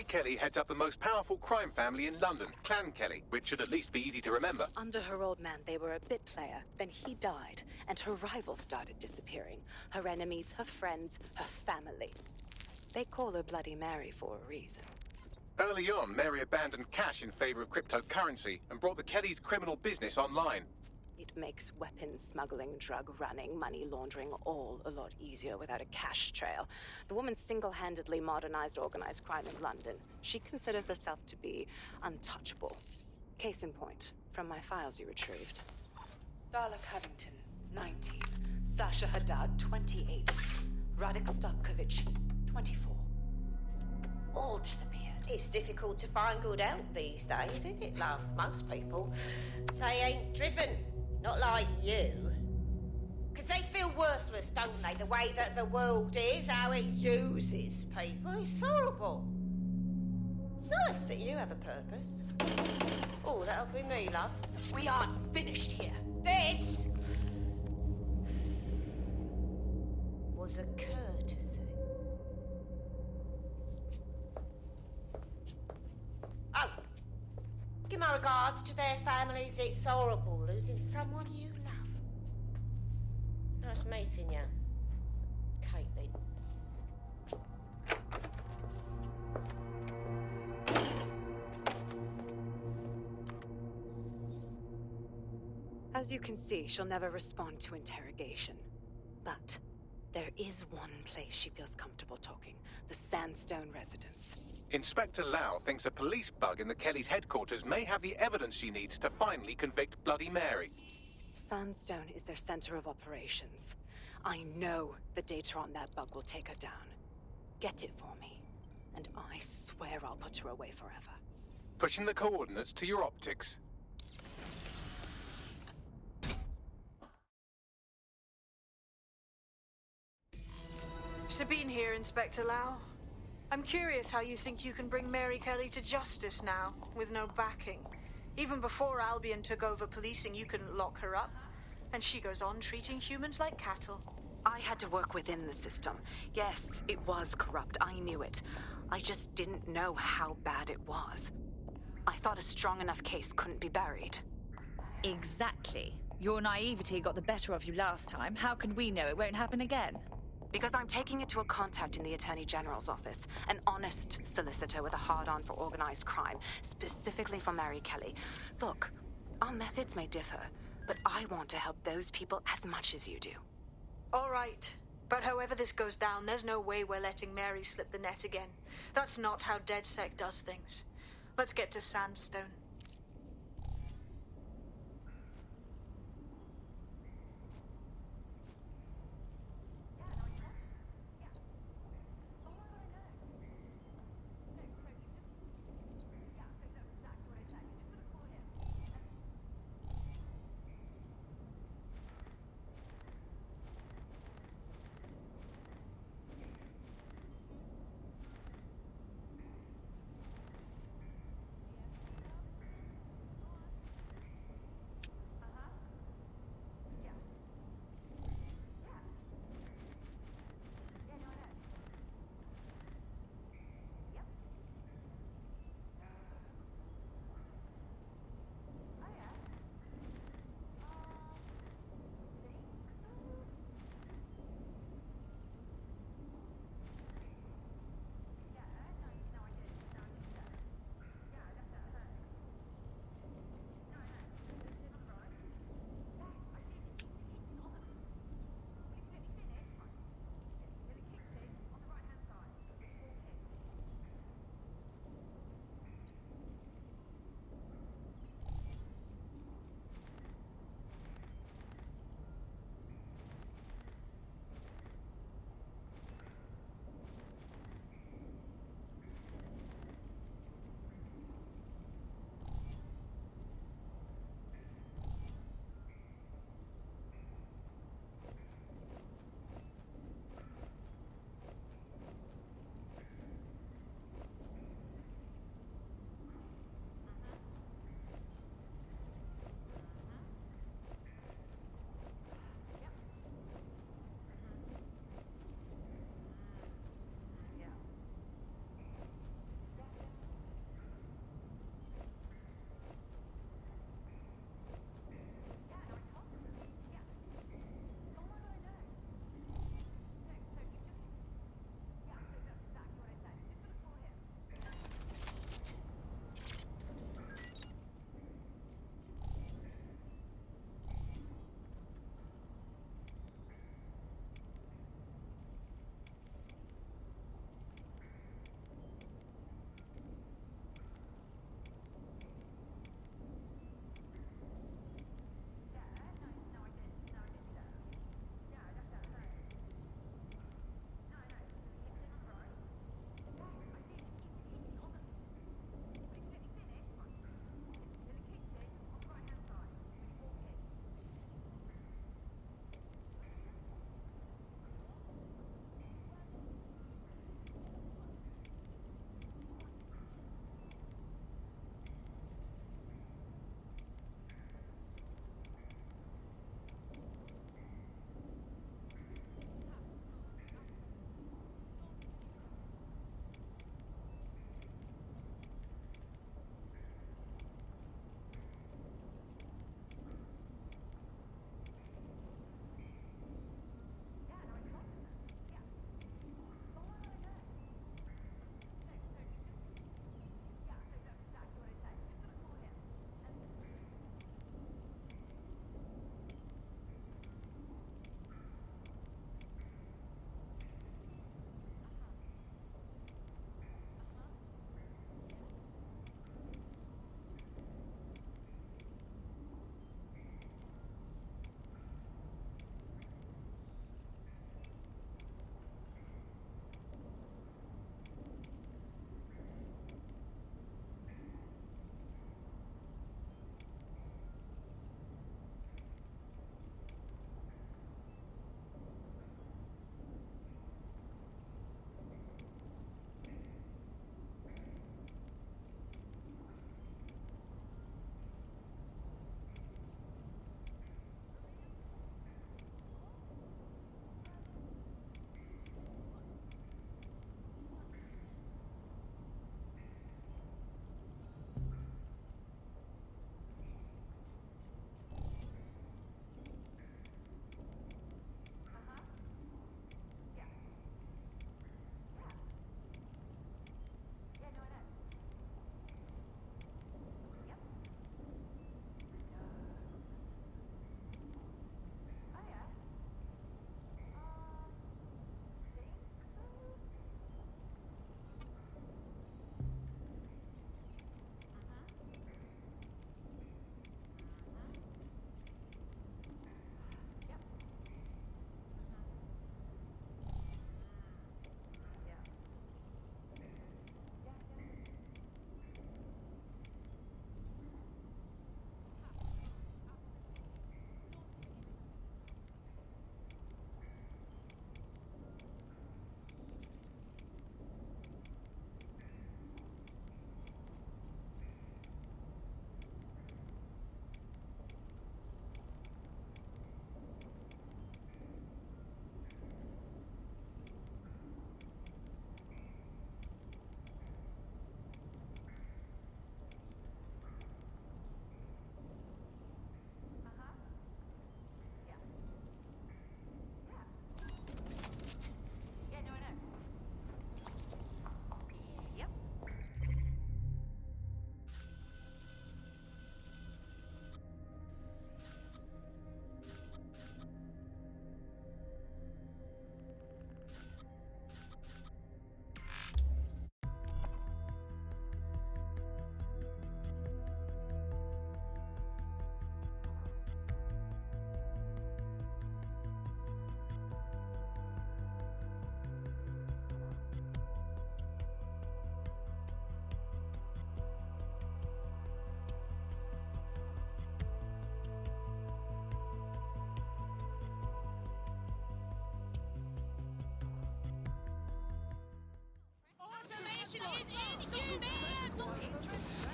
Kelly heads up the most powerful crime family in London, Clan Kelly, which should at least be easy to remember. Under her old man, they were a bit player. Then he died, and her rivals started disappearing. Her enemies, her friends, her family. They call her Bloody Mary for a reason. Early on, Mary abandoned cash in favor of cryptocurrency and brought the Kellys' criminal business online. It makes weapons smuggling, drug running, money laundering all a lot easier without a cash trail. The woman single-handedly modernized organized crime in London. She considers herself to be untouchable. Case in point, from my files you retrieved. Darla Covington, 19. Sasha Haddad, 28. Radek Stavkovich, 24. All disappeared. It's difficult to find good help these days, isn't it, love? Most people, they ain't driven. Not like you. Because they feel worthless, don't they? The way that the world is, how it uses people. It's horrible. It's nice that you have a purpose. Oh, that'll be me, love. We aren't finished here. This was a courtesy. Oh, give my regards to their families. It's horrible losing someone you love. Nice meeting you, Caitlin. As you can see, she'll never respond to interrogation. But there is one place she feels comfortable talking. The Sandstone residence. Inspector Lau thinks a police bug in the Kellys' headquarters may have the evidence she needs to finally convict Bloody Mary. Sandstone is their center of operations. I know the data on that bug will take her down. Get it for me, and I swear I'll put her away forever. Pushing the coordinates to your optics. Sabine here, Inspector Lau. I'm curious how you think you can bring Mary Kelly to justice now, with no backing. Even before Albion took over policing, you couldn't lock her up. And she goes on treating humans like cattle. I had to work within the system. Yes, it was corrupt. I knew it. I just didn't know how bad it was. I thought a strong enough case couldn't be buried. Exactly. Your naivety got the better of you last time. How can we know it won't happen again? Because I'm taking it to a contact in the Attorney General's office. An honest solicitor with a hard-on for organized crime, specifically for Mary Kelly. Look, our methods may differ, but I want to help those people as much as you do. All right. But however this goes down, there's no way we're letting Mary slip the net again. That's not how DedSec does things. Let's get to Sandstone.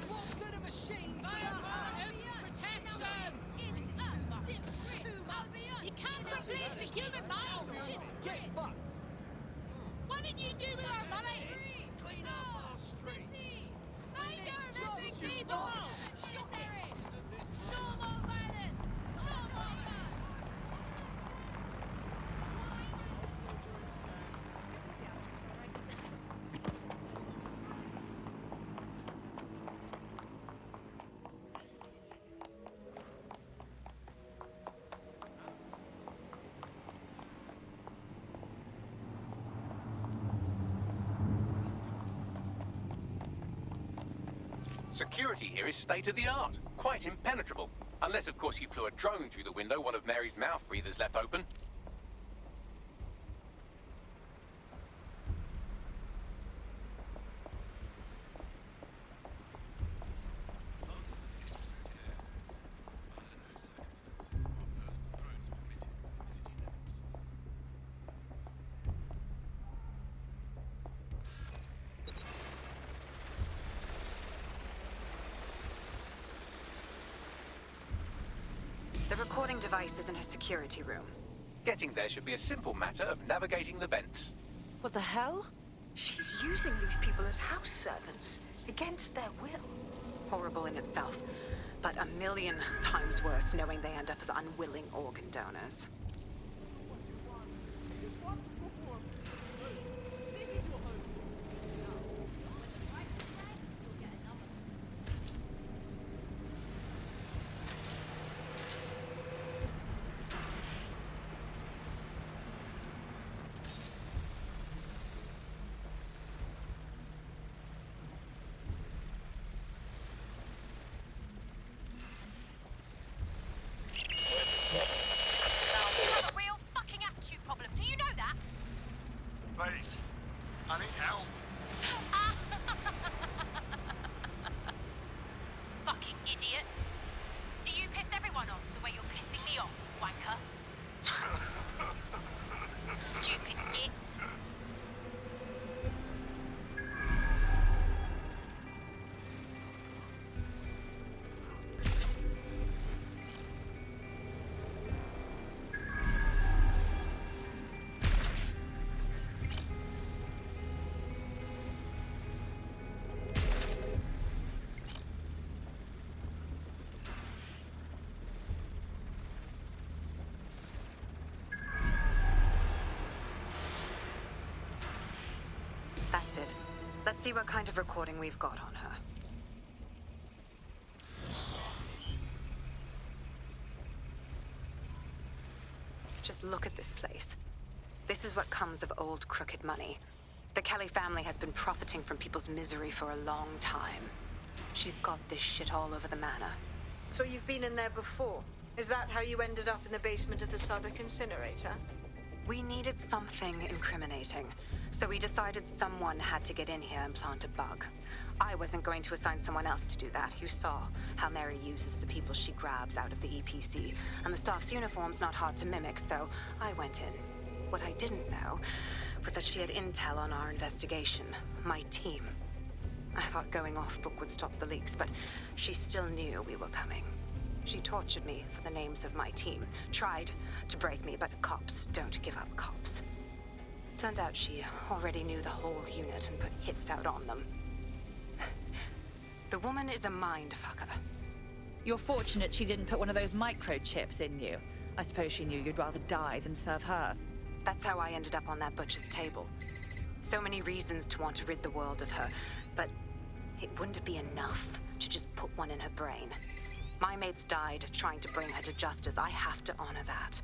What good are machines without us? Protection! This is too much. Too much. You can't replace the human mind. Get fucked! What did you do with our money? Clean up our streets! Anger, jobs, missing you people! lot. Shut it! No more violence! No more violence! Security here is state-of-the-art, quite impenetrable. Unless, of course, you flew a drone through the window one of Mary's mouth breathers left open. The recording device is in her security room. Getting there should be a simple matter of navigating the vents. What the hell? She's using these people as house servants, against their will. Horrible in itself, but a million times worse knowing they end up as unwilling organ donors. You have a real fucking attitude problem. Do you know that? Please, I need help. Fucking idiot. Do you piss everyone off the way you're pissing me off, wanker? Stupid git. That's it. Let's see what kind of recording we've got on her. Just look at this place. This is what comes of old crooked money. The Kelly family has been profiting from people's misery for a long time. She's got this shit all over the manor. So you've been in there before? Is that how you ended up in the basement of the Southwark incinerator? We needed something incriminating, so we decided someone had to get in here and plant a bug. I wasn't going to assign someone else to do that. You saw how Mary uses the people she grabs out of the EPC, and the staff's uniform's not hard to mimic, so I went in. What I didn't know was that she had intel on our investigation, my team. I thought going off book would stop the leaks, but she still knew we were coming. She tortured me for the names of my team, tried to break me, but cops don't give up cops. Turned out she already knew the whole unit and put hits out on them. The woman is a mindfucker. You're fortunate she didn't put one of those microchips in you. I suppose she knew you'd rather die than serve her. That's how I ended up on that butcher's table. So many reasons to want to rid the world of her, but it wouldn't be enough to just put one in her brain. My mates died trying to bring her to justice. I have to honor that.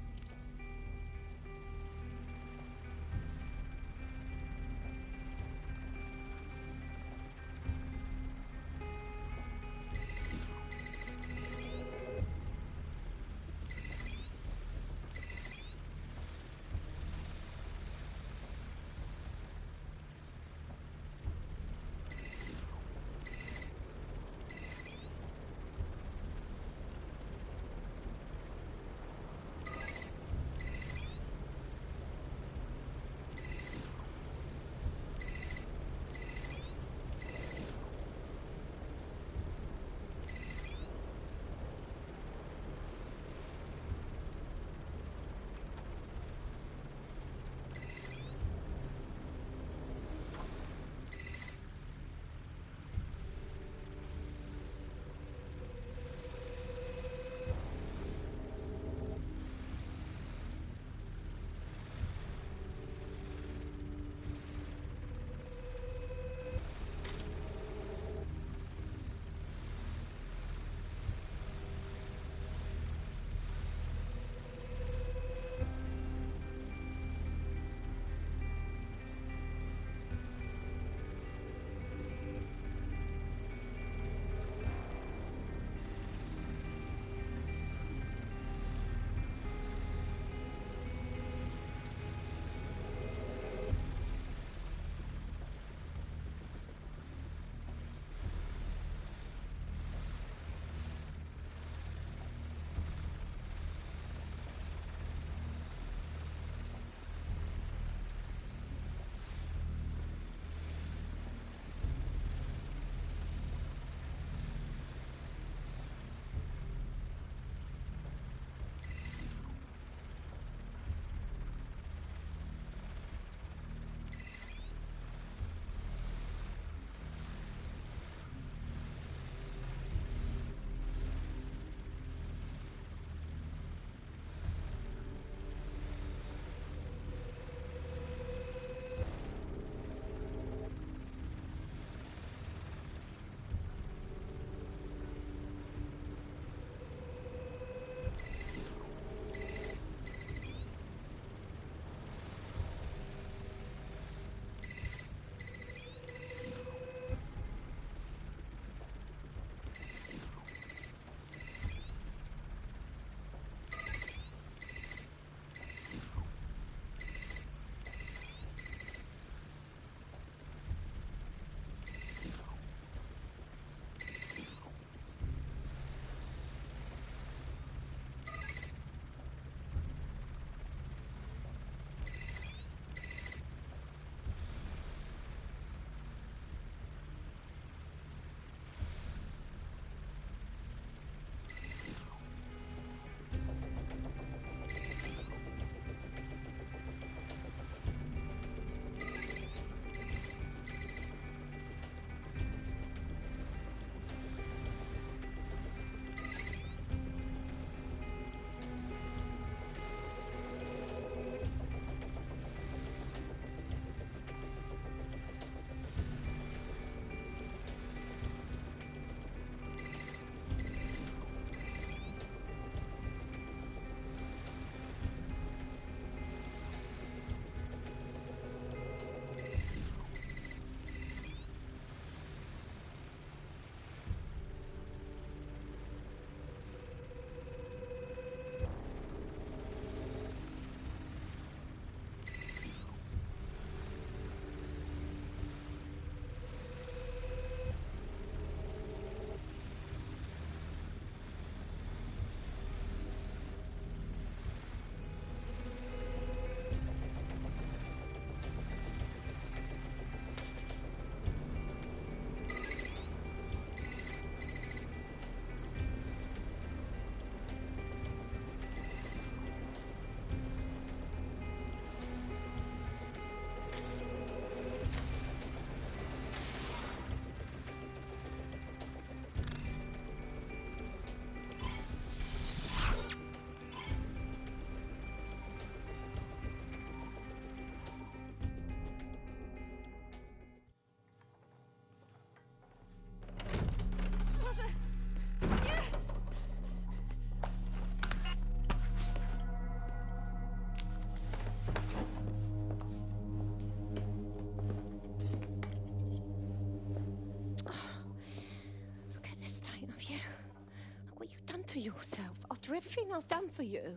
for yourself after everything I've done for you.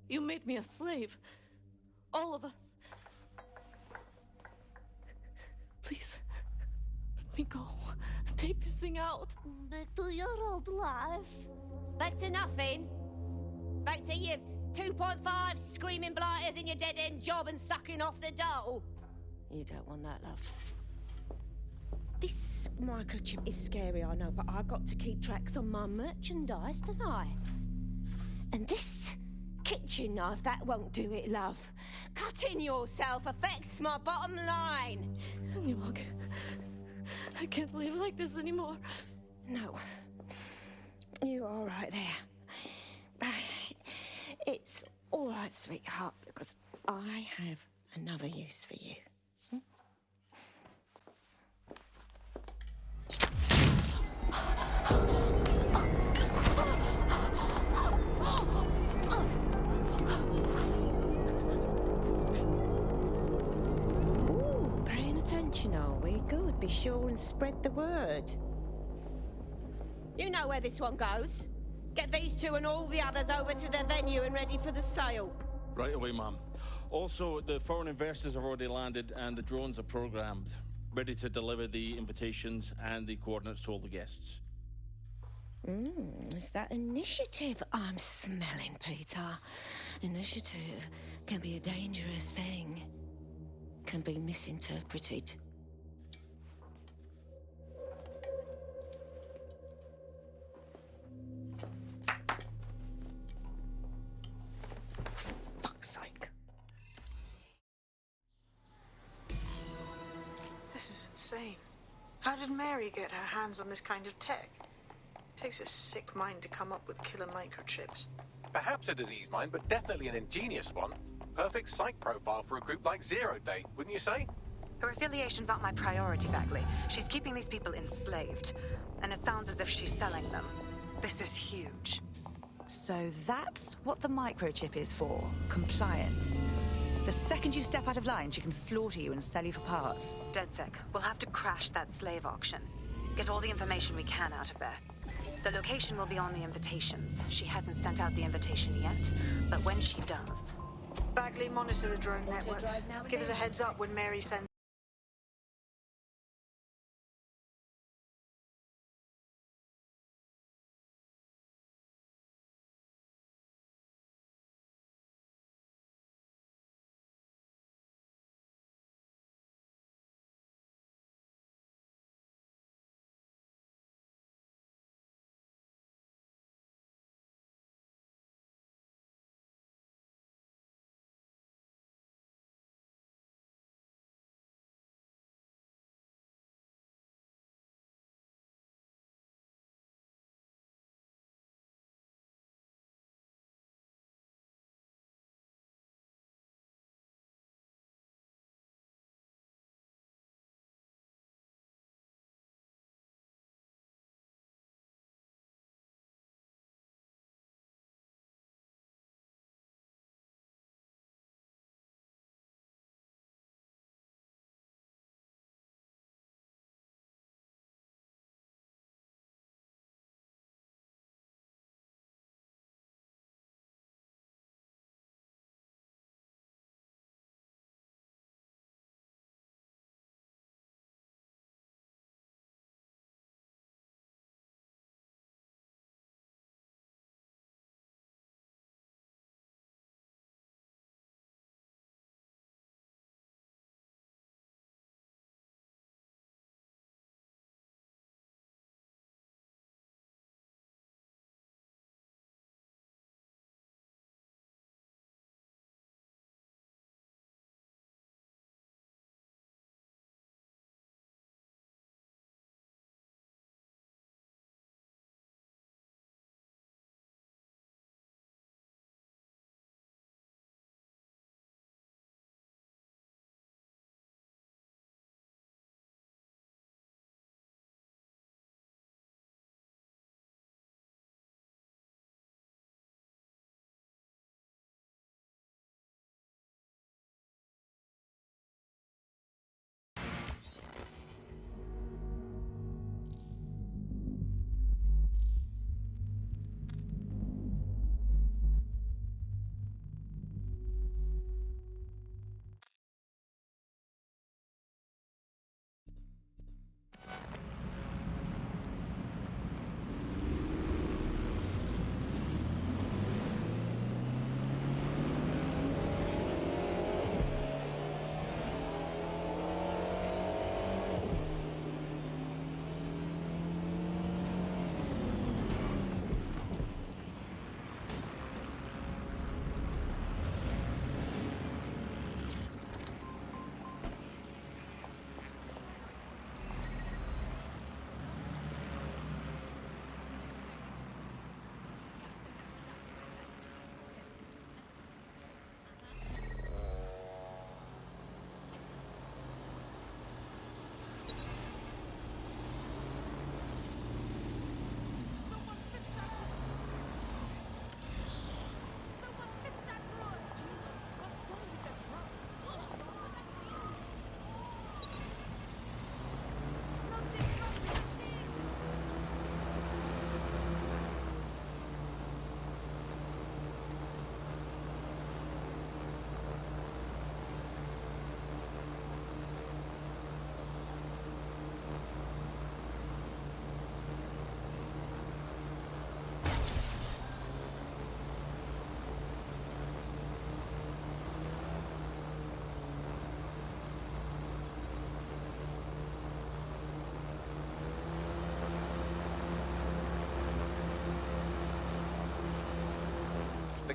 You made me a slave. All of us. Please, let me go. Take this thing out. Back to your old life. Back to nothing. Back to you 2.5 screaming blighters in your dead-end job and sucking off the dole. You don't want that, love. This microchip is scary, I know, but I got to keep tracks on my merchandise, don't I? And this kitchen knife, that won't do it, love. Cutting yourself affects my bottom line. I can't live like this anymore. No. You're all right there. It's all right, sweetheart, because I have another use for you. Ooh, paying attention, are we? Good. Be sure and spread the word. You know where this one goes. Get these two and all the others over to the venue and ready for the sale. Right away, Mum. Also, the foreign investors have already landed and the drones are programmed, ready to deliver the invitations and the coordinates to all the guests. Is that initiative I'm smelling, Peter? Initiative can be a dangerous thing. Can be misinterpreted. Fuck's sake. This is insane. How did Mary get her hands on this kind of tech? Takes a sick mind to come up with killer microchips. Perhaps a disease mind, but definitely an ingenious one. Perfect psych profile for a group like Zero Day, wouldn't you say? Her affiliations aren't my priority, Bagley. She's keeping these people enslaved. And it sounds as if she's selling them. This is huge. So that's what the microchip is for. Compliance. The second you step out of line, she can slaughter you and sell you for parts. DedSec, we'll have to crash that slave auction. Get all the information we can out of there. The location will be on the invitations. She hasn't sent out the invitation yet, but when she does... Bagley, monitor the drone networks. Give us a heads up when Mary sends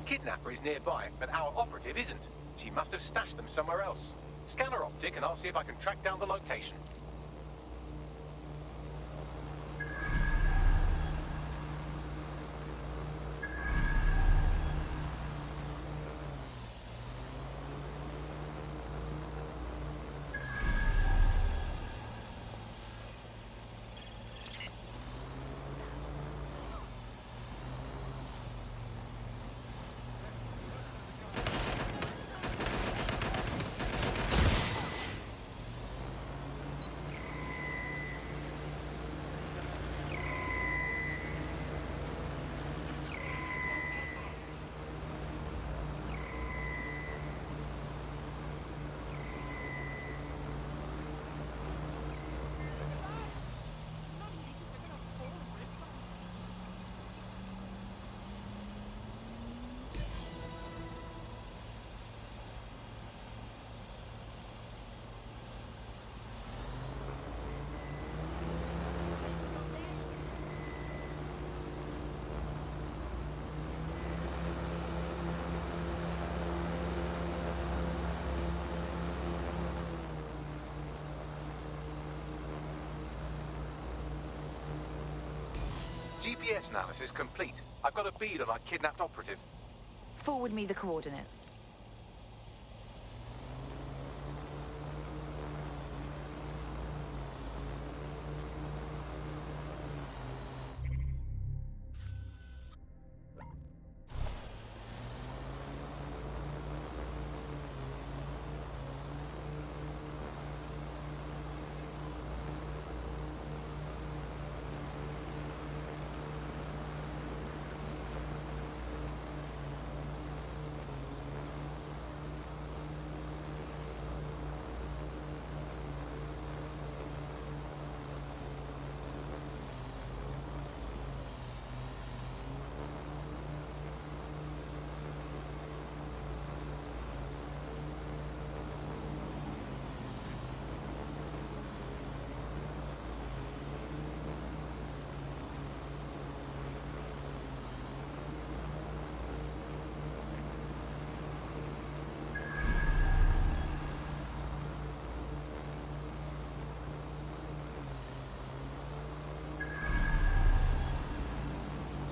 kidnapper is nearby, but our operative isn't. She must have stashed them somewhere else. Scan her optic and I'll see if I can track down the location. GPS analysis complete. I've got a bead on our kidnapped operative. Forward me the coordinates.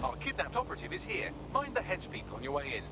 Our kidnapped operative is here. Mind the hedge people on your way in.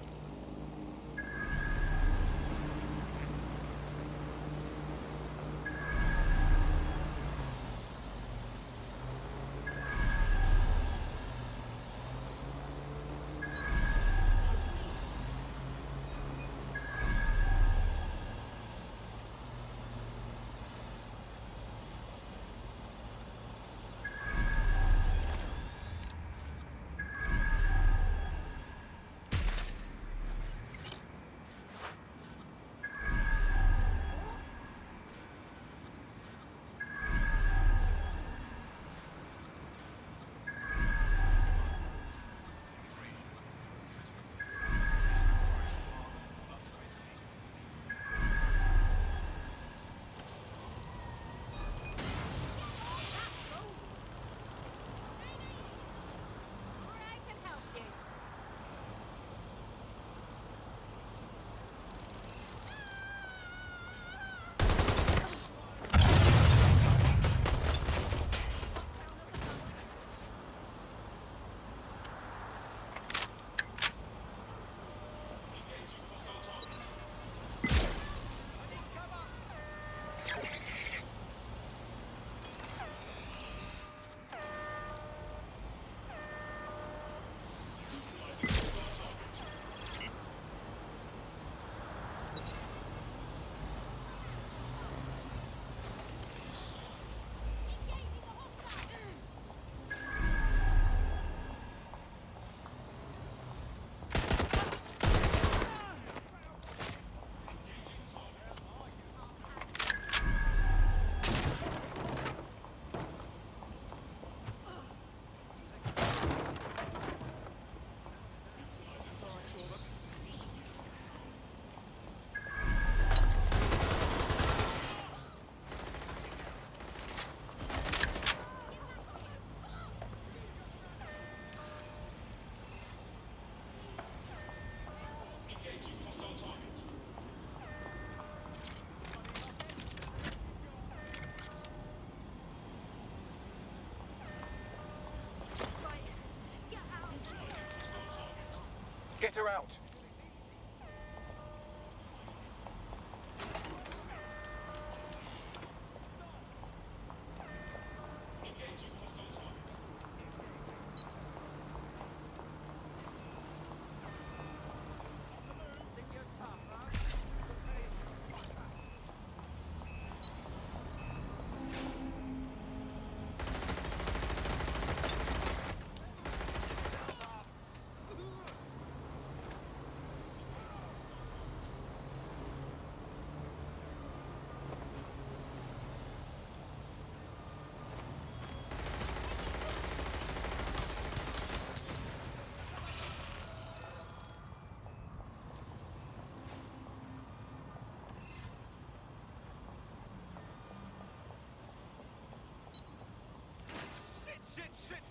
Get her out.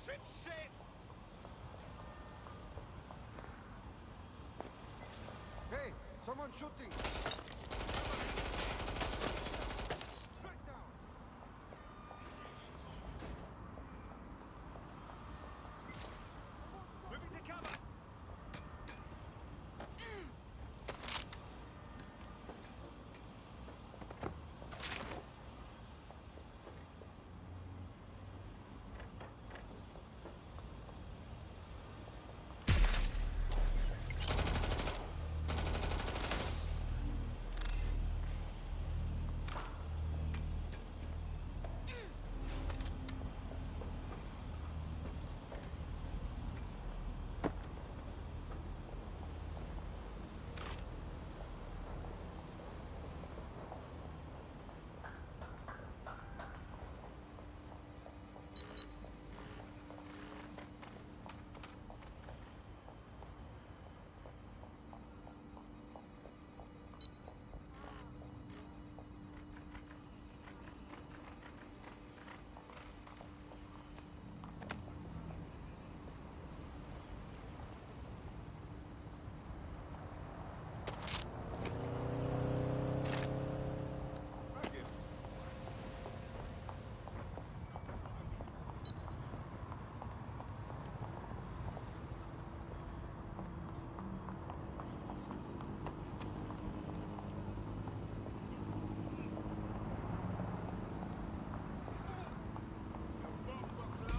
Shit! Hey, someone shooting! Strike down! Moving to cover!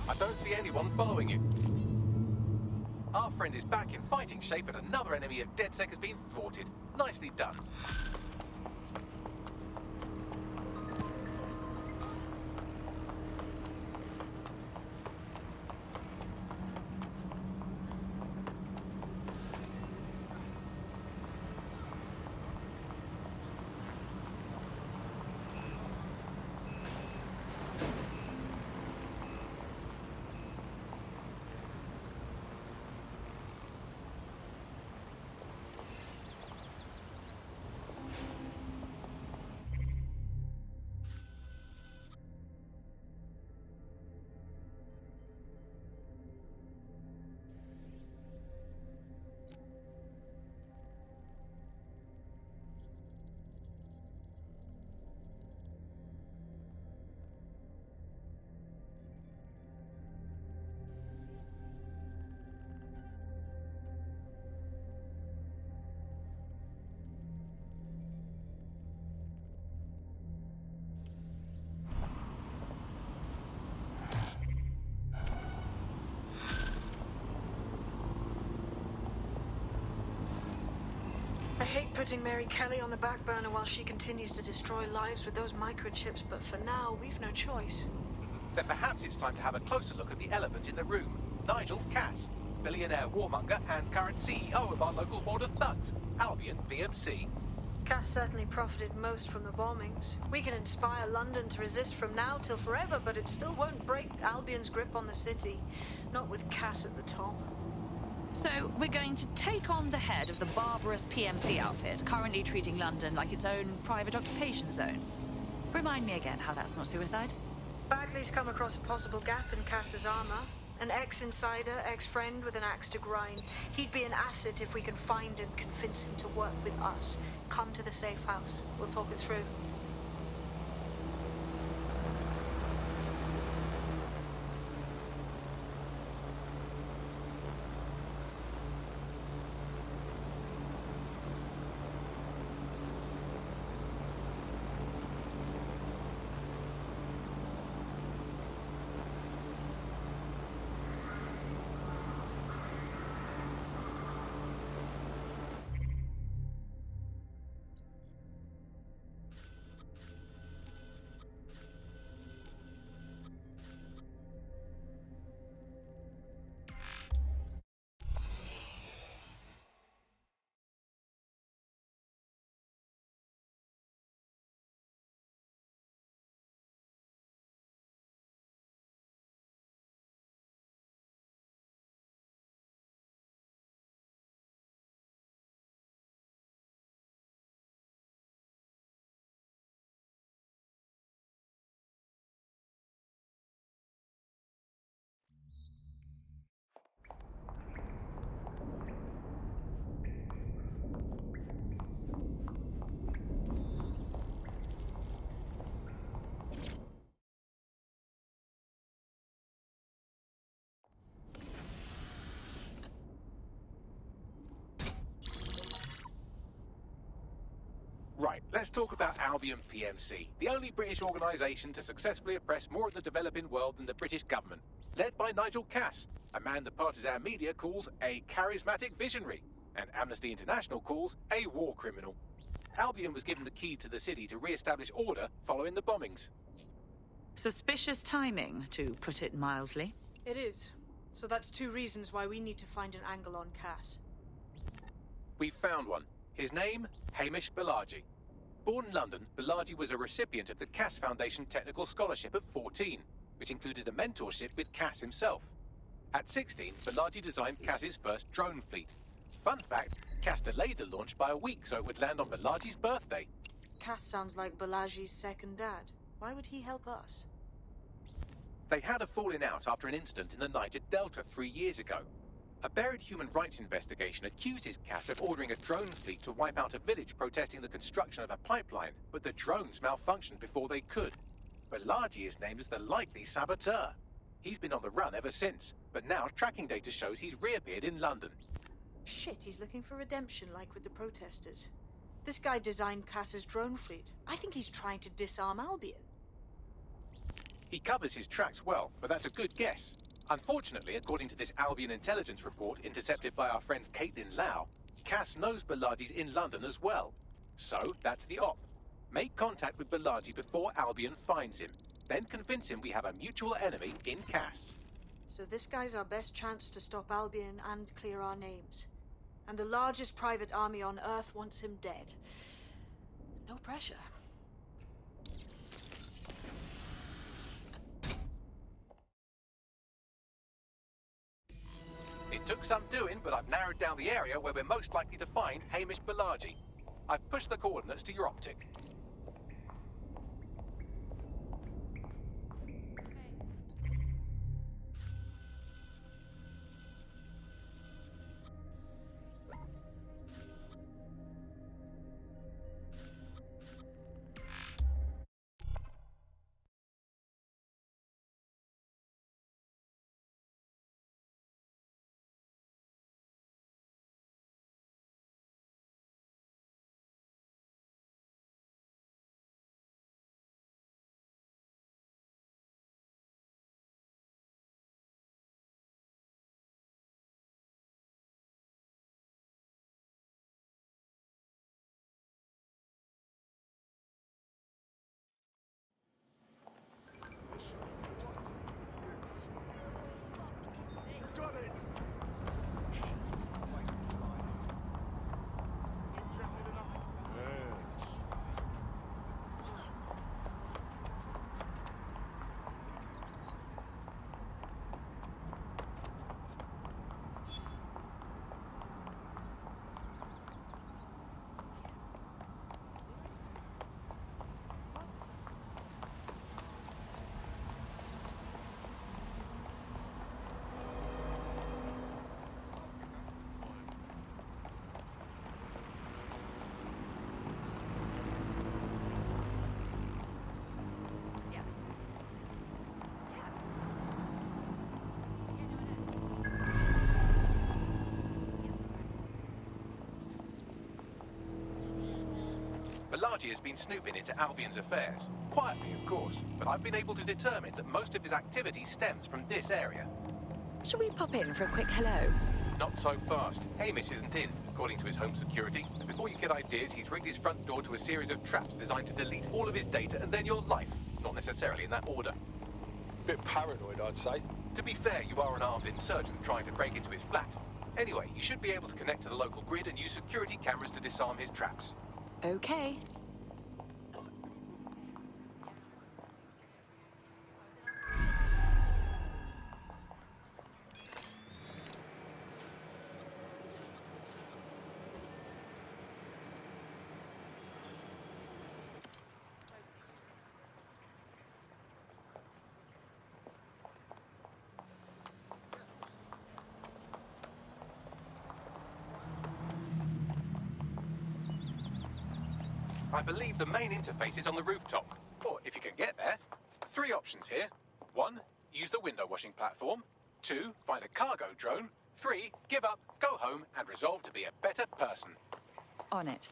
I don't see anyone following you. Our friend is back in fighting shape and another enemy of DedSec has been thwarted. Nicely done. I hate putting Mary Kelly on the back burner while she continues to destroy lives with those microchips, but for now, we've no choice. Then perhaps it's time to have a closer look at the elephant in the room. Nigel Cass, billionaire warmonger and current CEO of our local horde of thugs, Albion PMC. Cass certainly profited most from the bombings. We can inspire London to resist from now till forever, but it still won't break Albion's grip on the city. Not with Cass at the top. So, we're going to take on the head of the barbarous PMC outfit, currently treating London like its own private occupation zone. Remind me again how that's not suicide? Bagley's come across a possible gap in Cass's armor. An ex-insider, ex-friend with an axe to grind. He'd be an asset if we can find and convince him to work with us. Come to the safe house. We'll talk it through. Right, let's talk about Albion PMC, the only British organisation to successfully oppress more of the developing world than the British government. Led by Nigel Cass, a man the partisan media calls a charismatic visionary, and Amnesty International calls a war criminal. Albion was given the key to the city to re-establish order following the bombings. Suspicious timing, to put it mildly. It is. So that's two reasons why we need to find an angle on Cass. We've found one. His name, Hamish Balaji. Born in London, Balaji was a recipient of the Cass Foundation Technical Scholarship at 14, which included a mentorship with Cass himself. At 16, Balaji designed Cass's first drone fleet. Fun fact, Cass delayed the launch by a week so it would land on Balaji's birthday. Cass sounds like Balaji's second dad. Why would he help us? They had a falling out after an incident in the Niger Delta 3 years ago. A buried human rights investigation accuses Cass of ordering a drone fleet to wipe out a village protesting the construction of a pipeline, but the drones malfunctioned before they could. Balaji is named as the likely saboteur. He's been on the run ever since, but now tracking data shows he's reappeared in London. Shit, he's looking for redemption like with the protesters. This guy designed Cass's drone fleet. I think he's trying to disarm Albion. He covers his tracks well, but that's a good guess. Unfortunately, according to this Albion intelligence report intercepted by our friend Caitlin Lau, Cass knows Balaji's in London as well. So, that's the op. Make contact with Balaji before Albion finds him. Then convince him we have a mutual enemy in Cass. So this guy's our best chance to stop Albion and clear our names. And the largest private army on Earth wants him dead. No pressure. It took some doing, but I've narrowed down the area where we're most likely to find Hamish Balaji. I've pushed the coordinates to your optic. Got it! Balaji has been snooping into Albion's affairs. Quietly, of course, but I've been able to determine that most of his activity stems from this area. Shall we pop in for a quick hello? Not so fast. Hamish isn't in, according to his home security. And before you get ideas, he's rigged his front door to a series of traps designed to delete all of his data and then your life. Not necessarily in that order. Bit paranoid, I'd say. To be fair, you are an armed insurgent trying to break into his flat. Anyway, you should be able to connect to the local grid and use security cameras to disarm his traps. Okay. I believe the main interface is on the rooftop, or if you can get there. 3 options here. 1, use the window washing platform. 2, find a cargo drone. 3, give up, go home, and resolve to be a better person. On it.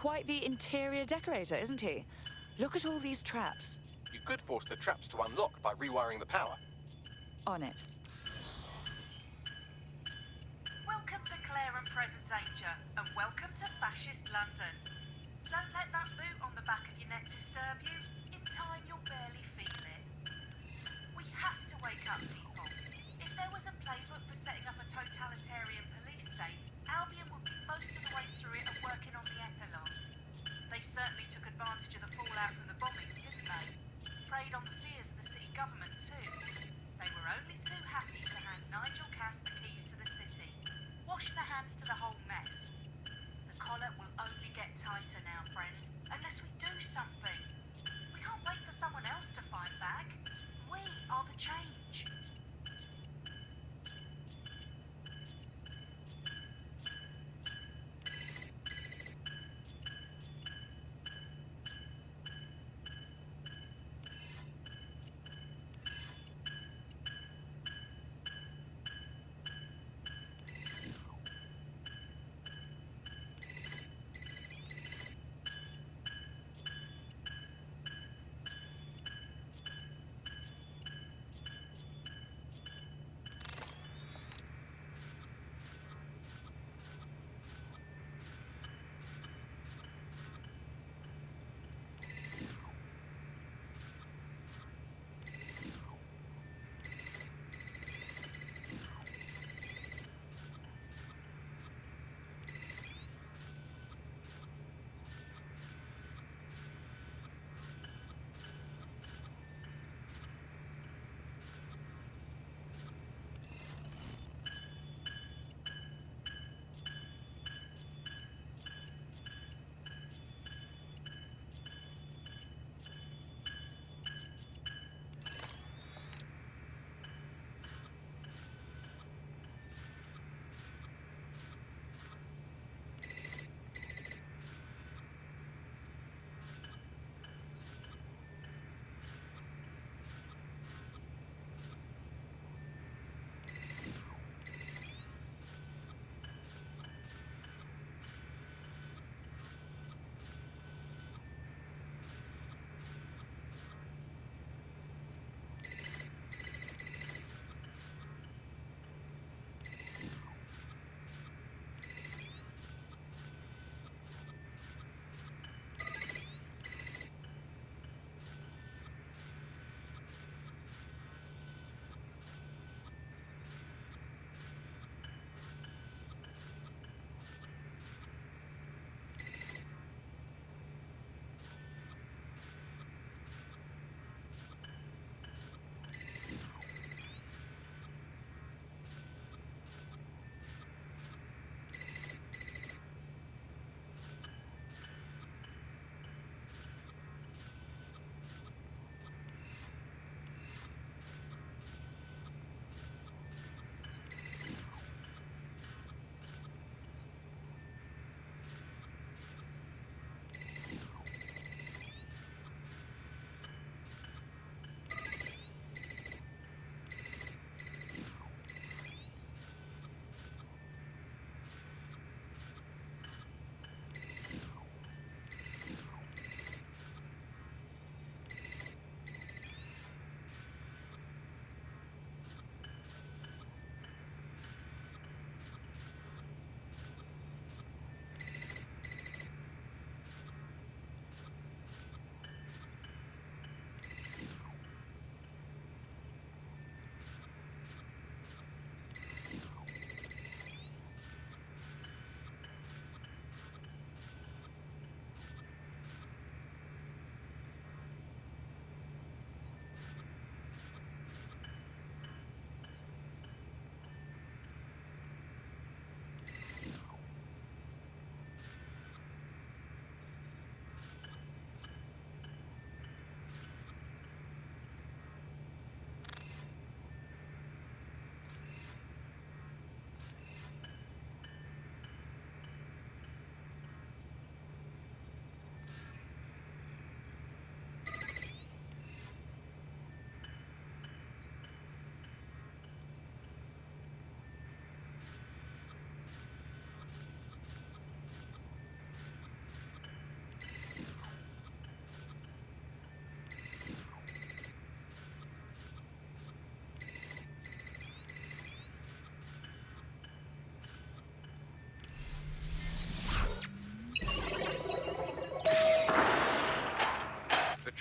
quite the interior decorator, isn't he? Look at all these traps. You could force the traps to unlock by rewiring the power. On it. Welcome to Claire and Present Danger, and welcome to Fascist London. Don't let that boot on the back of your neck disturb you. In time, you'll barely feel it. We have to wake up people. If there was a playbook for setting up a totalitarian police state, Albion would be most of the way through it and working on the epilogue. They certainly took advantage of the fallout from the bombings, didn't they? Preyed on the fears of the city government too. They were only too happy to hand Nigel Cass the keys to the city. Wash their hands to the whole mess. The collar will only get tighter now, friends, unless we do something. We can't wait for someone else to fight back. We are the change.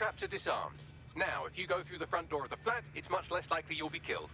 traps are disarmed. Now, if you go through the front door of the flat, it's much less likely you'll be killed.